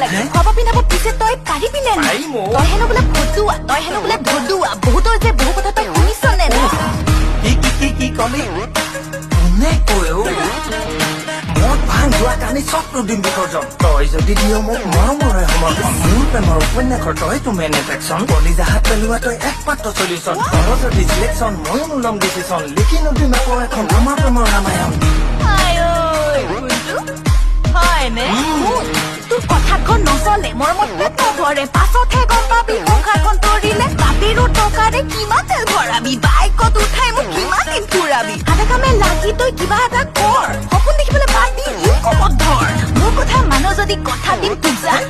লাগে খোৱাব পিন্ধাব পিছে তই পাৰিবিনে নাই তই হেনো বোলে ফটুৱা তই হেনো বোলে ধদুৱা বহুতৰ যে বহু কথা তই শুনিছনে নাই কি কলি কোনে কয় মদ ভাং যোৱা কানি চব দিম বিসৰ্জন তই যদি দিয় মোক মৰমৰে সমৰ্থন মোৰ প্ৰেমৰ উপন্যাসৰ তইতো মেন এট্ৰেকশ্যন কলিজাহাত পেলোৱা তই একমাত্ৰ চলিউচন তই যদি চিলেকশ্যন ময়ো নোলম ডিচিশ্যন লিখি নদিম আকৌ এখন আমাৰ প্ৰেমৰ ৰামায়ণ হয়নে তোৰ কথাখন নচলে মৰমত পেট নভৰে পাছতহে গম পাবি সংসাৰখন তৰিলে বাপেৰো টকাৰে কিমান তেল ভৰাবি বাইকত উঠাই মোক কিমান দিন ফুৰাবি হাতে কামে লাগি তই কিবা এটা কৰ সপোন দেখিবলৈ বাদ দি কমত ধৰ মোৰ কথা মানুহ যদি কথা দিম তোক জান